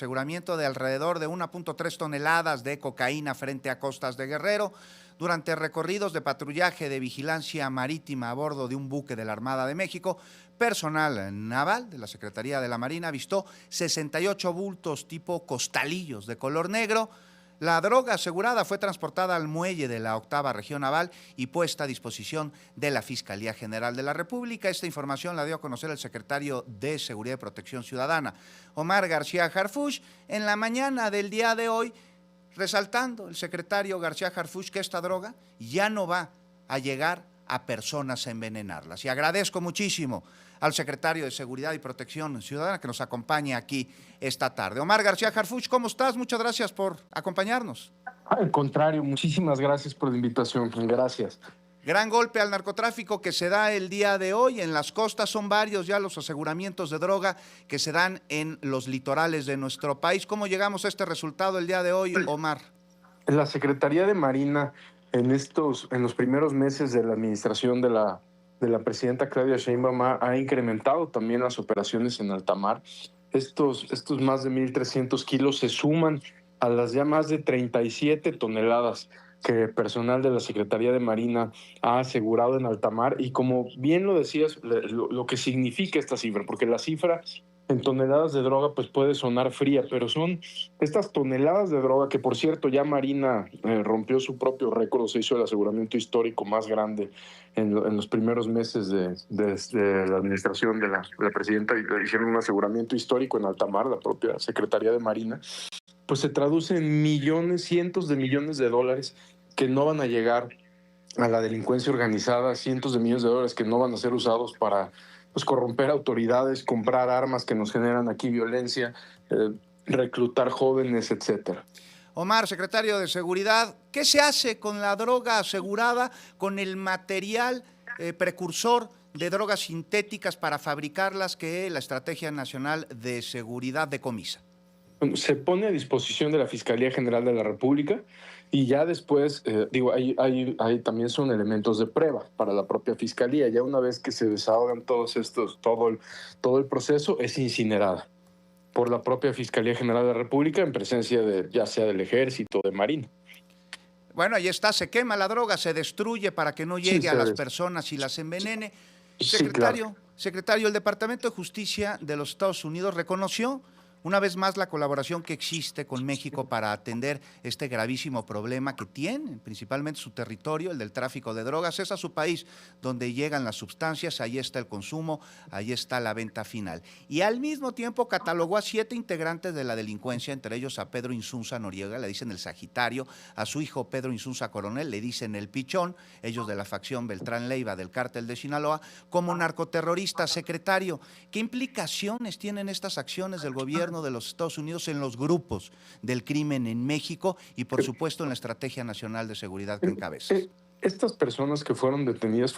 Aseguramiento de alrededor de 1.3 toneladas de cocaína frente a costas de Guerrero durante recorridos de patrullaje de vigilancia marítima a bordo de un buque de la Armada de México. Personal naval de la Secretaría de la Marina avistó 68 bultos tipo costalillos de color negro. La droga asegurada fue transportada al muelle de la 8ª Región Naval y puesta a disposición de la Fiscalía General de la República. Esta información la dio a conocer el secretario de Seguridad y Protección Ciudadana, Omar García Harfuch, en la mañana del día de hoy, resaltando el secretario García Harfuch que esta droga ya no va a llegar a personas a envenenarlas. Y agradezco muchísimo al secretario de Seguridad y Protección Ciudadana que nos acompaña aquí esta tarde. Omar García Harfuch, ¿cómo estás? Muchas gracias por acompañarnos. Al contrario, muchísimas gracias por la invitación. Gracias. Gran golpe al narcotráfico que se da el día de hoy en las costas. Son varios ya los aseguramientos de droga que se dan en los litorales de nuestro país. ¿Cómo llegamos a este resultado el día de hoy, Omar? La Secretaría de Marina en los primeros meses de la administración de la presidenta Claudia Sheinbaum ha incrementado también las operaciones en alta mar. Estos más de 1,300 kilos se suman a las ya más de 37 toneladas que personal de la Secretaría de Marina ha asegurado en alta mar. Y como bien lo decías, lo que significa esta cifra, porque la cifra en toneladas de droga pues puede sonar fría, pero son estas toneladas de droga que, por cierto, ya Marina rompió su propio récord, se hizo el aseguramiento histórico más grande en los primeros meses de la administración de la presidenta. Hicieron un aseguramiento histórico en alta mar, la propia Secretaría de Marina. Pues se traduce en millones, cientos de millones de dólares que no van a llegar a la delincuencia organizada, cientos de millones de dólares que no van a ser usados para corromper autoridades, comprar armas que nos generan aquí violencia, reclutar jóvenes, etcétera. Omar, secretario de Seguridad, ¿qué se hace con la droga asegurada, con el material precursor de drogas sintéticas para fabricarlas que la Estrategia Nacional de Seguridad decomisa? Se pone a disposición de la Fiscalía General de la República y ya después, ahí también son elementos de prueba para la propia Fiscalía. Ya una vez que se desahogan todos estos, todo el proceso es incinerada por la propia Fiscalía General de la República en presencia de ya sea del Ejército o de Marina. Bueno, ahí está, se quema la droga, se destruye para que no llegue a las personas y las envenene. Secretario, sí, claro. Secretario, el Departamento de Justicia de los Estados Unidos reconoció una vez más la colaboración que existe con México para atender este gravísimo problema que tiene, principalmente su territorio, el del tráfico de drogas. Es a su país donde llegan las sustancias, ahí está el consumo, ahí está la venta final. Y al mismo tiempo catalogó a 7 integrantes de la delincuencia, entre ellos a Pedro Insunza Noriega, le dicen el Sagitario, a su hijo Pedro Insunza Coronel, le dicen el Pichón, ellos de la facción Beltrán Leiva del cártel de Sinaloa, como narcoterroristas. Secretario, ¿qué implicaciones tienen estas acciones del gobierno de los Estados Unidos en los grupos del crimen en México y, por supuesto, en la Estrategia Nacional de Seguridad que encabezas? Estas personas que fueron detenidas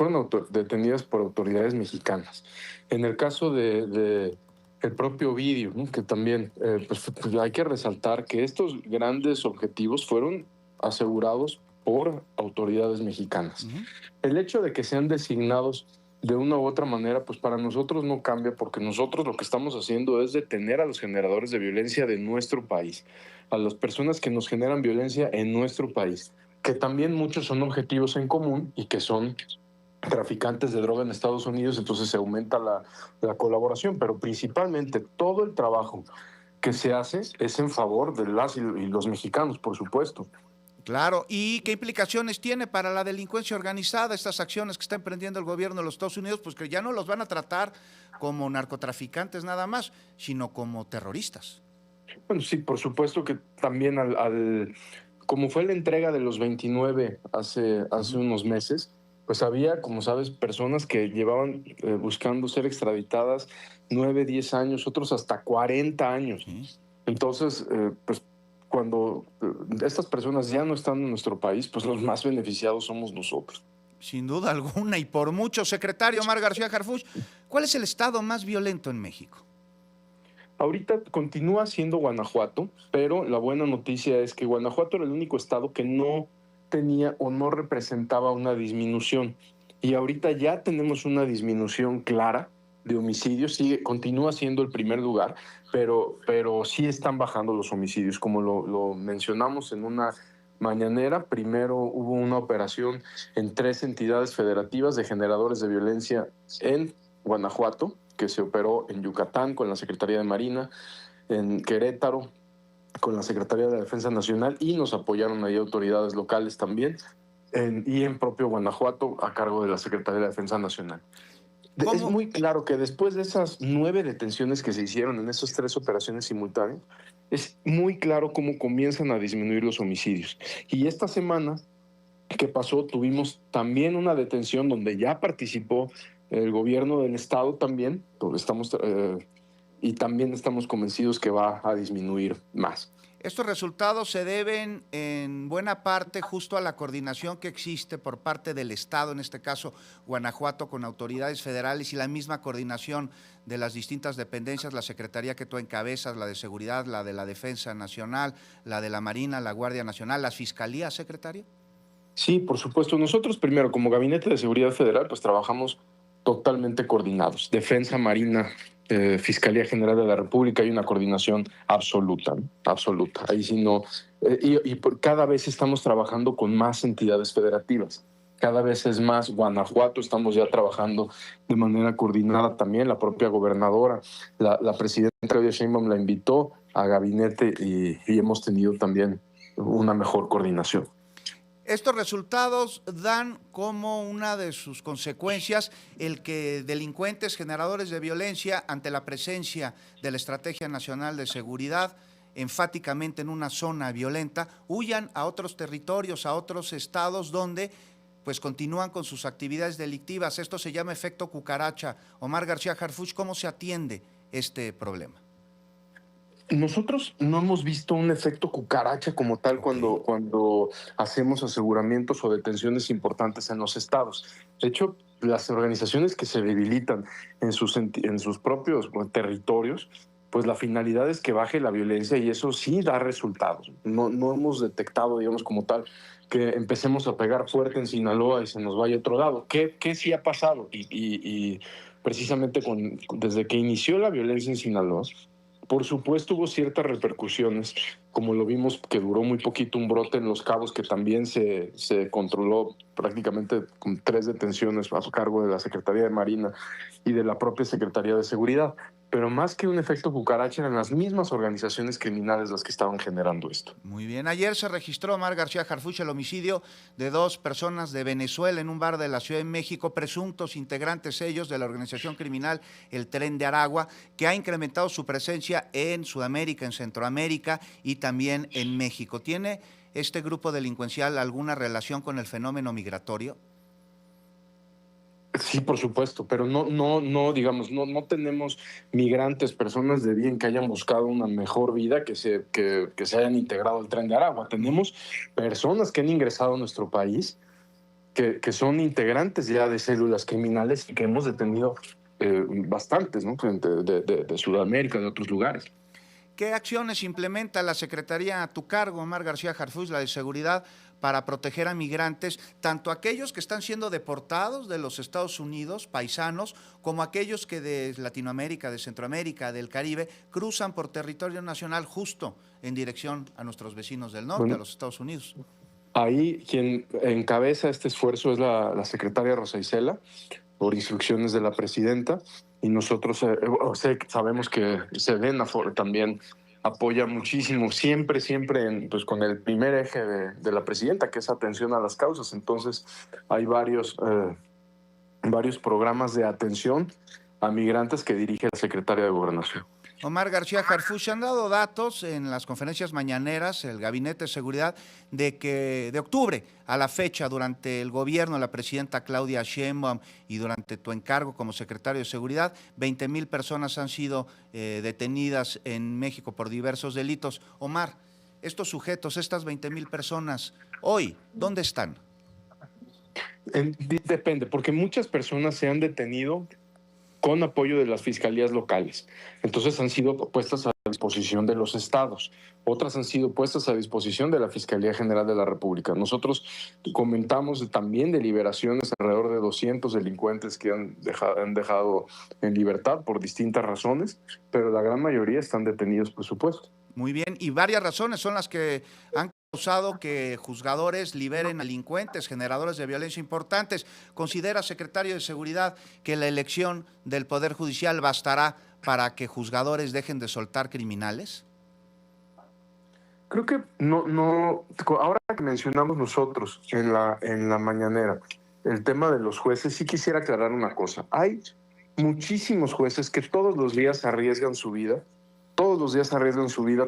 detenidas por autoridades mexicanas. En el caso de el propio Ovidio, ¿no? Que también pues hay que resaltar que estos grandes objetivos fueron asegurados por autoridades mexicanas. El hecho de que sean designados de una u otra manera, pues para nosotros no cambia, porque nosotros lo que estamos haciendo es detener a los generadores de violencia de nuestro país, a las personas que nos generan violencia en nuestro país, que también muchos son objetivos en común y que son traficantes de droga en Estados Unidos. Entonces se aumenta la colaboración, pero principalmente todo el trabajo que se hace es en favor de las y los mexicanos, por supuesto. Claro, ¿y qué implicaciones tiene para la delincuencia organizada estas acciones que está emprendiendo el gobierno de los Estados Unidos? Pues que ya no los van a tratar como narcotraficantes nada más, sino como terroristas. Bueno, sí, por supuesto que también como fue la entrega de los 29 hace unos meses, pues había, como sabes, personas que llevaban buscando ser extraditadas 9, 10 años, otros hasta 40 años. Sí. Entonces, pues cuando estas personas ya no están en nuestro país, pues los más beneficiados somos nosotros. Sin duda alguna, y por mucho. Secretario Omar García Harfuch, ¿cuál es el estado más violento en México? Ahorita continúa siendo Guanajuato, pero la buena noticia es que Guanajuato era el único estado que no tenía o no representaba una disminución. Y ahorita ya tenemos una disminución clara de homicidios, continúa siendo el primer lugar, pero sí están bajando los homicidios. Como lo mencionamos en una mañanera, primero hubo una operación en 3 entidades federativas de generadores de violencia en Guanajuato, que se operó en Yucatán con la Secretaría de Marina, en Querétaro con la Secretaría de la Defensa Nacional, y nos apoyaron ahí autoridades locales también, y en propio Guanajuato a cargo de la Secretaría de la Defensa Nacional. Es ¿Cómo? muy claro que después de esas 9 detenciones que se hicieron en esas 3 operaciones simultáneas, es muy claro cómo comienzan a disminuir los homicidios. Y esta semana que pasó tuvimos también una detención donde ya participó el gobierno del estado también, y también estamos convencidos que va a disminuir más. Estos resultados se deben en buena parte justo a la coordinación que existe por parte del Estado, en este caso Guanajuato, con autoridades federales y la misma coordinación de las distintas dependencias, la Secretaría que tú encabezas, la de Seguridad, la de la Defensa Nacional, la de la Marina, la Guardia Nacional, las Fiscalías, secretario. Sí, por supuesto. Nosotros primero, como Gabinete de Seguridad Federal, pues trabajamos totalmente coordinados. Defensa, Marina, Fiscalía General de la República, hay una coordinación absoluta, ¿no? Absoluta. Ahí sí no. Cada vez estamos trabajando con más entidades federativas. Cada vez es más. Guanajuato estamos ya trabajando de manera coordinada también. La propia gobernadora, la presidenta Claudia Sheinbaum la invitó a gabinete y hemos tenido también una mejor coordinación. Estos resultados dan como una de sus consecuencias el que delincuentes generadores de violencia, ante la presencia de la Estrategia Nacional de Seguridad, enfáticamente en una zona violenta, huyan a otros territorios, a otros estados donde pues continúan con sus actividades delictivas. Esto se llama efecto cucaracha. Omar García Harfuch, ¿cómo se atiende este problema? Nosotros no hemos visto un efecto cucaracha como tal Okay. cuando hacemos aseguramientos o detenciones importantes en los estados. De hecho, las organizaciones que se debilitan en sus propios territorios, pues la finalidad es que baje la violencia, y eso sí da resultados. No hemos detectado, digamos, como tal, que empecemos a pegar fuerte en Sinaloa y se nos vaya a otro lado. ¿Qué sí ha pasado? Y precisamente desde que inició la violencia en Sinaloa, por supuesto hubo ciertas repercusiones, como lo vimos que duró muy poquito un brote en Los Cabos, que también se controló prácticamente con 3 detenciones a cargo de la Secretaría de Marina y de la propia Secretaría de Seguridad. Pero más que un efecto cucaracha, eran las mismas organizaciones criminales las que estaban generando esto. Muy bien, ayer se registró, Omar García Harfuch, el homicidio de 2 personas de Venezuela en un bar de la Ciudad de México, presuntos integrantes ellos de la organización criminal El Tren de Aragua, que ha incrementado su presencia en Sudamérica, en Centroamérica y también en México. ¿Tiene este grupo delincuencial alguna relación con el fenómeno migratorio? Sí, por supuesto, pero digamos, no tenemos migrantes, personas de bien que hayan buscado una mejor vida, que se hayan integrado al Tren de Aragua. Tenemos personas que han ingresado a nuestro país, que son integrantes ya de células criminales y que hemos detenido bastantes, ¿no? De Sudamérica, de otros lugares. ¿Qué acciones implementa la Secretaría a tu cargo, Omar García Harfuch, la de Seguridad, para proteger a migrantes, tanto aquellos que están siendo deportados de los Estados Unidos, paisanos, como aquellos que de Latinoamérica, de Centroamérica, del Caribe, cruzan por territorio nacional justo en dirección a nuestros vecinos del norte, a Bueno, los Estados Unidos? ahí quien encabeza este esfuerzo es la secretaria Rosa Isela, por instrucciones de la presidenta, y nosotros sabemos que Sedena también apoya muchísimo, siempre, pues con el primer eje de la presidenta, que es atención a las causas. Entonces hay varios programas de atención a migrantes que dirige la secretaria de Gobernación. Omar García Harfuch, han dado datos en las conferencias mañaneras, el Gabinete de Seguridad, de que de octubre a la fecha, durante el gobierno de la presidenta Claudia Sheinbaum y durante tu encargo como secretario de Seguridad, 20,000 personas han sido detenidas en México por diversos delitos. Omar, estos sujetos, estas 20,000 personas, hoy, ¿dónde están? Depende, porque muchas personas se han detenido con apoyo de las fiscalías locales. Entonces han sido puestas a disposición de los estados, otras han sido puestas a disposición de la Fiscalía General de la República. Nosotros comentamos también de liberaciones, alrededor de 200 delincuentes que han dejado en libertad por distintas razones, pero la gran mayoría están detenidos, por supuesto. Muy bien, y varias razones son las que han causado que juzgadores liberen delincuentes, generadores de violencia importantes. ¿Considera, secretario de Seguridad, que la elección del Poder Judicial bastará para que juzgadores dejen de soltar criminales? Creo que no. Ahora que mencionamos nosotros en la mañanera el tema de los jueces, sí quisiera aclarar una cosa. Hay muchísimos jueces que todos los días arriesgan su vida,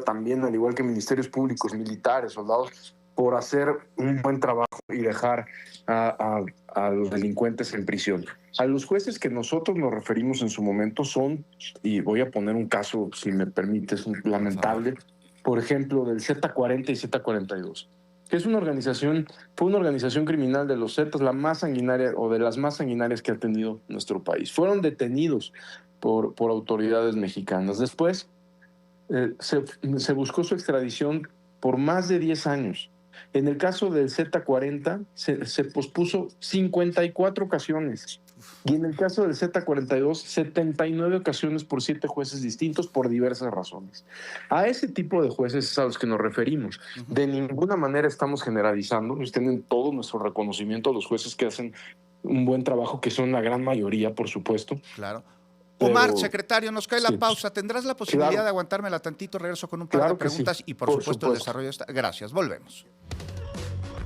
también, al igual que ministerios públicos, militares, soldados, por hacer un buen trabajo y dejar a los delincuentes en prisión. A los jueces que nosotros nos referimos en su momento son, y voy a poner un caso, si me permites, lamentable, por ejemplo, del Z40 y Z42, que fue una organización criminal de los Zetas, la más sanguinaria o de las más sanguinarias que ha tenido nuestro país. Fueron detenidos por autoridades mexicanas. Después se buscó su extradición por más de 10 años. En el caso del Z40 se pospuso 54 ocasiones. Y en el caso del Z42, 79 ocasiones por 7 jueces distintos por diversas razones. A ese tipo de jueces es a los que nos referimos. De ninguna manera estamos generalizando. Ellos tienen todo nuestro reconocimiento a los jueces que hacen un buen trabajo, que son la gran mayoría, por supuesto. Claro. Omar, secretario, nos cae la pausa. ¿Tendrás la posibilidad de aguantármela tantito? Regreso con un par de preguntas y por supuesto el desarrollo de esta. Gracias, volvemos.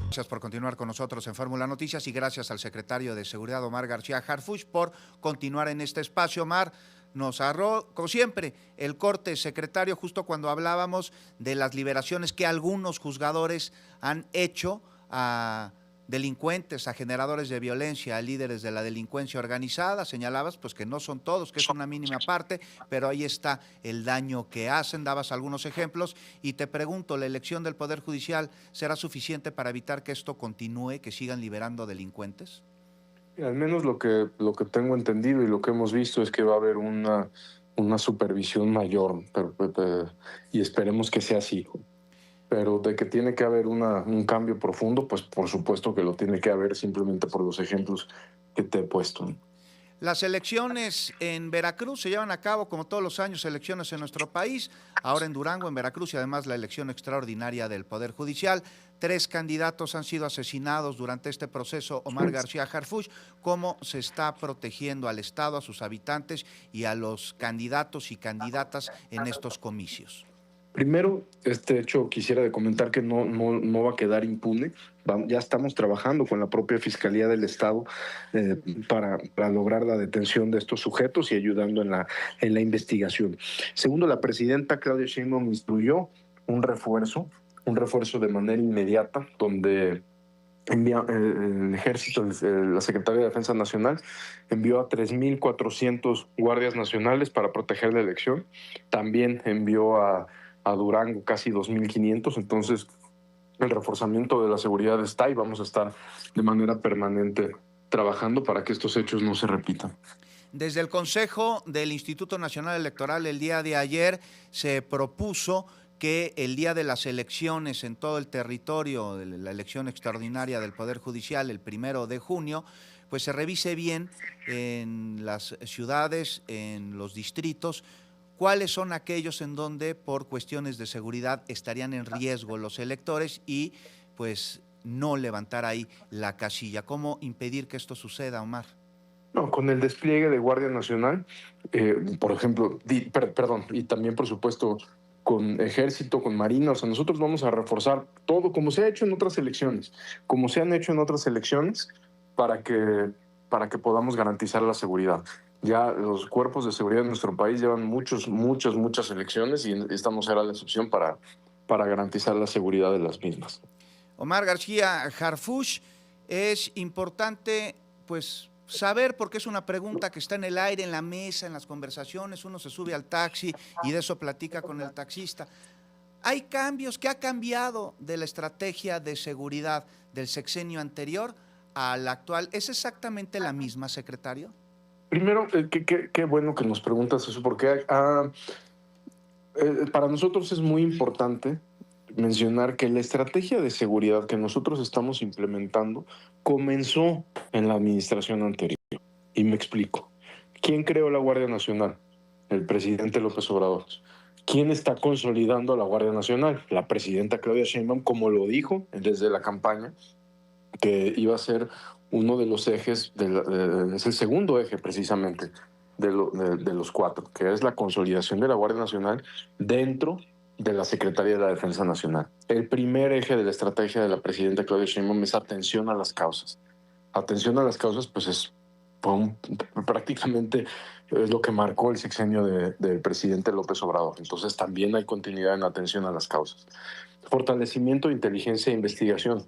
Gracias por continuar con nosotros en Fórmula Noticias y gracias al secretario de Seguridad, Omar García Harfuch, por continuar en este espacio. Omar, nos agarró, como siempre, el corte, secretario, justo cuando hablábamos de las liberaciones que algunos juzgadores han hecho a delincuentes, a generadores de violencia, a líderes de la delincuencia organizada. Señalabas pues que no son todos, que es una mínima parte, pero ahí está el daño que hacen. Dabas algunos ejemplos y te pregunto, ¿la elección del Poder Judicial será suficiente para evitar que esto continúe, que sigan liberando delincuentes? Al menos lo que tengo entendido y lo que hemos visto es que va a haber una supervisión mayor, y esperemos que sea así. Pero de que tiene que haber un cambio profundo, pues por supuesto que lo tiene que haber, simplemente por los ejemplos que te he puesto. Las elecciones en Veracruz se llevan a cabo, como todos los años, elecciones en nuestro país, ahora en Durango, en Veracruz, y además la elección extraordinaria del Poder Judicial. 3 candidatos han sido asesinados durante este proceso. Omar García Harfuch, ¿cómo se está protegiendo al Estado, a sus habitantes y a los candidatos y candidatas en estos comicios? Primero, este hecho quisiera comentar que no va a quedar impune. Ya estamos trabajando con la propia Fiscalía del Estado para lograr la detención de estos sujetos y ayudando en la investigación. Segundo, la presidenta Claudia Sheinbaum instruyó un refuerzo de manera inmediata, donde envía el Ejército, la Secretaría de Defensa Nacional, envió a 3,400 guardias nacionales para proteger la elección. También envió a Durango casi 2,500, entonces el reforzamiento de la seguridad está y vamos a estar de manera permanente trabajando para que estos hechos no se repitan. Desde el Consejo del Instituto Nacional Electoral el día de ayer se propuso que el día de las elecciones en todo el territorio, de la elección extraordinaria del Poder Judicial, el 1 de junio, pues se revise bien en las ciudades, en los distritos, cuáles son aquellos en donde por cuestiones de seguridad estarían en riesgo los electores y pues no levantar ahí la casilla. ¿Cómo impedir que esto suceda, Omar? No, con el despliegue de Guardia Nacional, por ejemplo, y también por supuesto con Ejército, con Marina, o sea, nosotros vamos a reforzar todo como se ha hecho en otras elecciones, para que podamos garantizar la seguridad. Ya los cuerpos de seguridad de nuestro país llevan muchas elecciones y esta no será la excepción para garantizar la seguridad de las mismas. Omar García Harfuch, es importante pues saber, porque es una pregunta que está en el aire, en la mesa, en las conversaciones, uno se sube al taxi y de eso platica con el taxista. ¿Hay cambios? ¿Qué ha cambiado de la estrategia de seguridad del sexenio anterior a la actual? ¿Es exactamente la misma, secretario? Primero, qué bueno que nos preguntas eso, porque para nosotros es muy importante mencionar que la estrategia de seguridad que nosotros estamos implementando comenzó en la administración anterior. Y me explico. ¿Quién creó la Guardia Nacional? El presidente López Obrador. ¿Quién está consolidando a la Guardia Nacional? La presidenta Claudia Sheinbaum, como lo dijo desde la campaña, que iba a ser uno de los ejes, es el segundo eje precisamente de los cuatro, que es la consolidación de la Guardia Nacional dentro de la Secretaría de la Defensa Nacional. El primer eje de la estrategia de la presidenta Claudia Sheinbaum es atención a las causas. Atención a las causas, pues prácticamente es lo que marcó el sexenio del presidente López Obrador. Entonces también hay continuidad en atención a las causas. Fortalecimiento de inteligencia e investigación.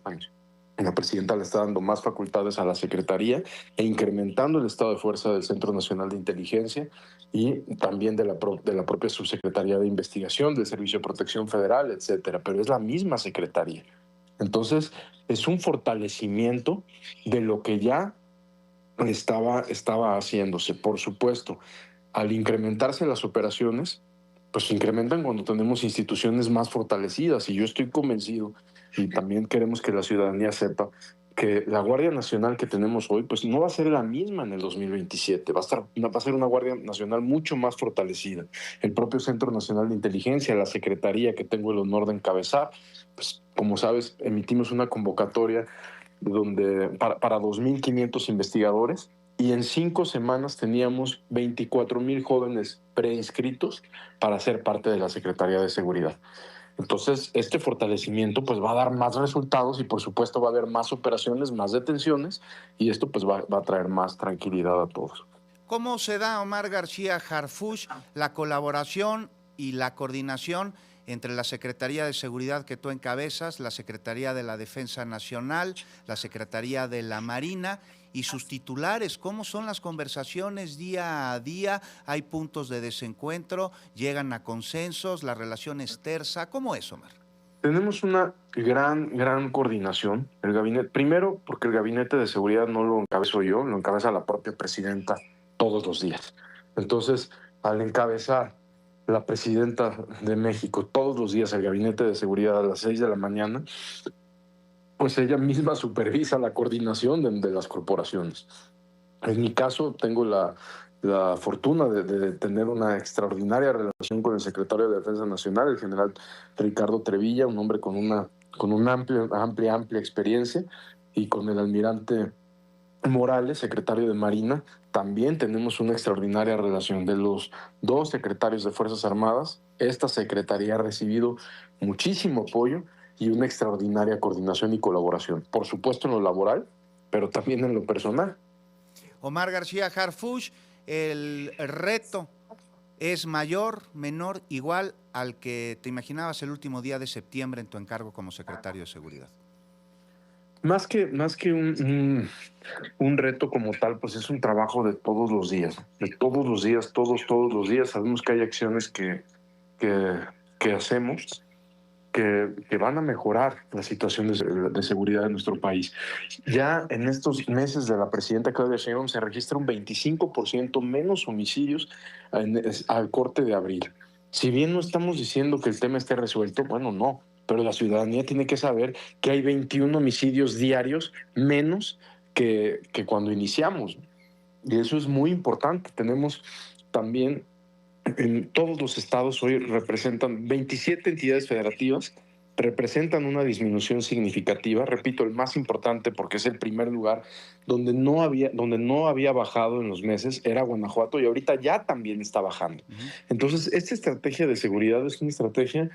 La presidenta le está dando más facultades a la Secretaría e incrementando el estado de fuerza del Centro Nacional de Inteligencia y también de la propia Subsecretaría de Investigación, del Servicio de Protección Federal, etcétera. Pero es la misma Secretaría. Entonces, es un fortalecimiento de lo que ya estaba haciéndose. Por supuesto, al incrementarse las operaciones, pues se incrementan cuando tenemos instituciones más fortalecidas. Y yo estoy convencido, y también queremos que la ciudadanía sepa, que la Guardia Nacional que tenemos hoy, pues no va a ser la misma en el 2027. Va a ser una Guardia Nacional mucho más fortalecida. El propio Centro Nacional de Inteligencia, la Secretaría que tengo el honor de encabezar, pues como sabes, emitimos una convocatoria para 2.500 investigadores, y en 5 semanas teníamos 24,000 jóvenes preinscritos para ser parte de la Secretaría de Seguridad. Entonces, este fortalecimiento pues va a dar más resultados y por supuesto va a haber más operaciones, más detenciones, y esto pues va a traer más tranquilidad a todos. ¿Cómo se da, Omar García Harfuch, la colaboración y la coordinación entre la Secretaría de Seguridad que tú encabezas, la Secretaría de la Defensa Nacional, la Secretaría de la Marina y sus titulares? ¿Cómo son las conversaciones día a día? ¿Hay puntos de desencuentro? ¿Llegan a consensos? ¿La relación es tersa? ¿Cómo es, Omar? Tenemos una gran coordinación. El gabinete, primero, porque el gabinete de seguridad no lo encabezo yo, lo encabeza la propia presidenta todos los días. Entonces, al encabezar la presidenta de México todos los días el gabinete de seguridad a las 6 de la mañana, pues ella misma supervisa la coordinación de las corporaciones. En mi caso, tengo la fortuna de tener una extraordinaria relación con el secretario de Defensa Nacional, el general Ricardo Trevilla, un hombre con una amplia experiencia, y con el almirante Morales, secretario de Marina. También tenemos una extraordinaria relación. De los 2 secretarios de Fuerzas Armadas, esta secretaría ha recibido muchísimo apoyo y una extraordinaria coordinación y colaboración. Por supuesto en lo laboral, pero también en lo personal. Omar García Harfuch, el reto es mayor, menor, igual al que te imaginabas el último día de septiembre en tu encargo como secretario de Seguridad. Más que un reto como tal, pues es un trabajo de todos los días, todos los días. Sabemos que hay acciones que hacemos que van a mejorar la situación de seguridad de nuestro país. Ya en estos meses de la presidenta Claudia Sheinbaum se registra un 25% menos homicidios al corte de abril. Si bien no estamos diciendo que el tema esté resuelto, bueno, no, pero la ciudadanía tiene que saber que hay 21 homicidios diarios menos que cuando iniciamos. Y eso es muy importante. Tenemos también en todos los estados hoy representan 27 entidades federativas, representan una disminución significativa. Repito, el más importante porque es el primer lugar donde no había bajado en los meses era Guanajuato, y ahorita ya también está bajando. Entonces, esta estrategia de seguridad es una estrategia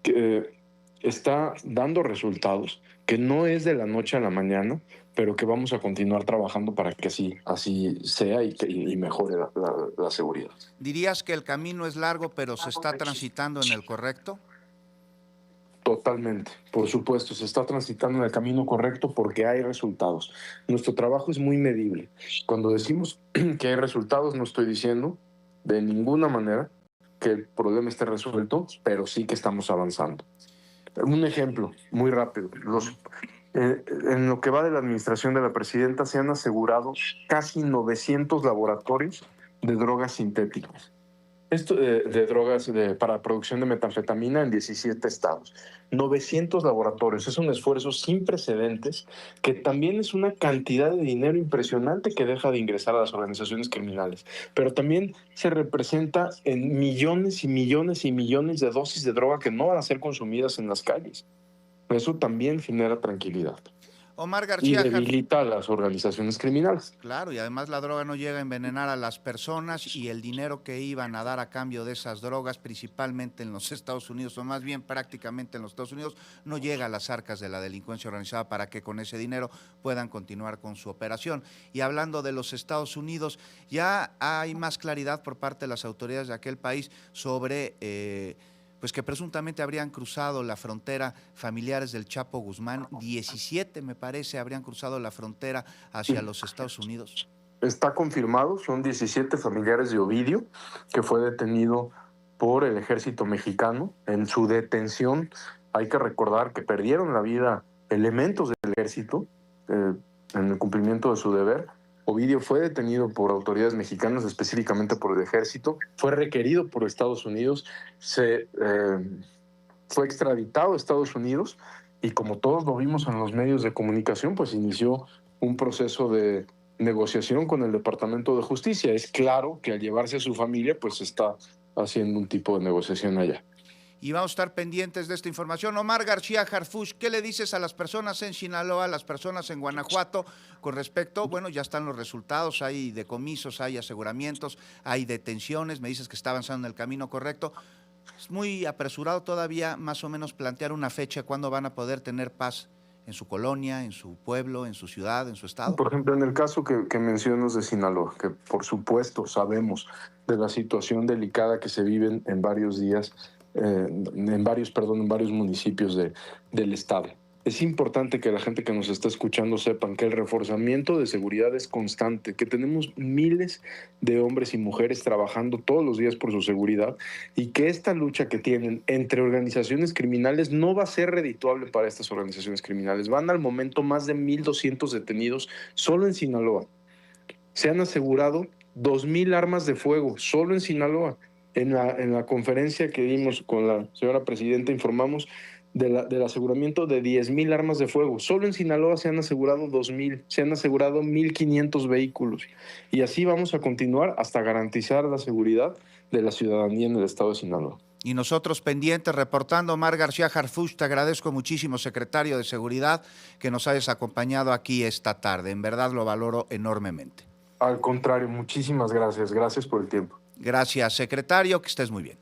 que está dando resultados, que no es de la noche a la mañana, pero que vamos a continuar trabajando para que así sea y mejore la seguridad. ¿Dirías que el camino es largo, pero se está transitando en el correcto? Totalmente, por supuesto, se está transitando en el camino correcto porque hay resultados. Nuestro trabajo es muy medible. Cuando decimos que hay resultados, no estoy diciendo de ninguna manera que el problema esté resuelto, pero sí que estamos avanzando. Un ejemplo muy rápido. En lo que va de la administración de la presidenta se han asegurado casi 900 laboratorios de drogas sintéticas. Esto de drogas para producción de metanfetamina en 17 estados. 900 laboratorios. Es un esfuerzo sin precedentes que también es una cantidad de dinero impresionante que deja de ingresar a las organizaciones criminales. Pero también se representa en millones y millones y millones de dosis de droga que no van a ser consumidas en las calles. Eso también genera tranquilidad Omar y García Harfuch. debilita a las organizaciones criminales. Claro, y además la droga no llega a envenenar a las personas y el dinero que iban a dar a cambio de esas drogas, principalmente en los Estados Unidos, o más bien prácticamente en los Estados Unidos, no llega a las arcas de la delincuencia organizada para que con ese dinero puedan continuar con su operación. Y hablando de los Estados Unidos, ya hay más claridad por parte de las autoridades de aquel país sobre pues que presuntamente habrían cruzado la frontera familiares del Chapo Guzmán, 17 me parece habrían cruzado la frontera hacia los Estados Unidos. Está confirmado, son 17 familiares de Ovidio, que fue detenido por el ejército mexicano. En su detención hay que recordar que perdieron la vida elementos del ejército en el cumplimiento de su deber. Ovidio fue detenido por autoridades mexicanas, específicamente por el ejército, fue requerido por Estados Unidos, fue extraditado a Estados Unidos y como todos lo vimos en los medios de comunicación, pues inició un proceso de negociación con el Departamento de Justicia. Es claro que al llevarse a su familia, pues está haciendo un tipo de negociación allá. Y vamos a estar pendientes de esta información. Omar García Harfuch, ¿qué le dices a las personas en Sinaloa, a las personas en Guanajuato con respecto, bueno, ya están los resultados, hay decomisos, hay aseguramientos, hay detenciones, me dices que está avanzando en el camino correcto? Es muy apresurado todavía más o menos plantear una fecha cuándo van a poder tener paz en su colonia, en su pueblo, en su ciudad, en su estado. Por ejemplo, en el caso que mencionas de Sinaloa, que por supuesto sabemos de la situación delicada que se vive en varios días, en varios municipios del estado. Es importante que la gente que nos está escuchando sepan que el reforzamiento de seguridad es constante, que tenemos miles de hombres y mujeres trabajando todos los días por su seguridad y que esta lucha que tienen entre organizaciones criminales no va a ser redituable para estas organizaciones criminales. Van al momento más de 1,200 detenidos solo en Sinaloa. Se han asegurado 2,000 armas de fuego solo en Sinaloa. En la conferencia que dimos con la señora presidenta informamos del aseguramiento de 10,000 armas de fuego. Solo en Sinaloa se han asegurado 2,000, se han asegurado 1,500 vehículos. Y así vamos a continuar hasta garantizar la seguridad de la ciudadanía en el estado de Sinaloa. Y nosotros pendientes, reportando. Omar García Harfuch, te agradezco muchísimo, secretario de Seguridad, que nos hayas acompañado aquí esta tarde. En verdad lo valoro enormemente. Al contrario, muchísimas gracias. Gracias por el tiempo. Gracias, secretario, que estés muy bien.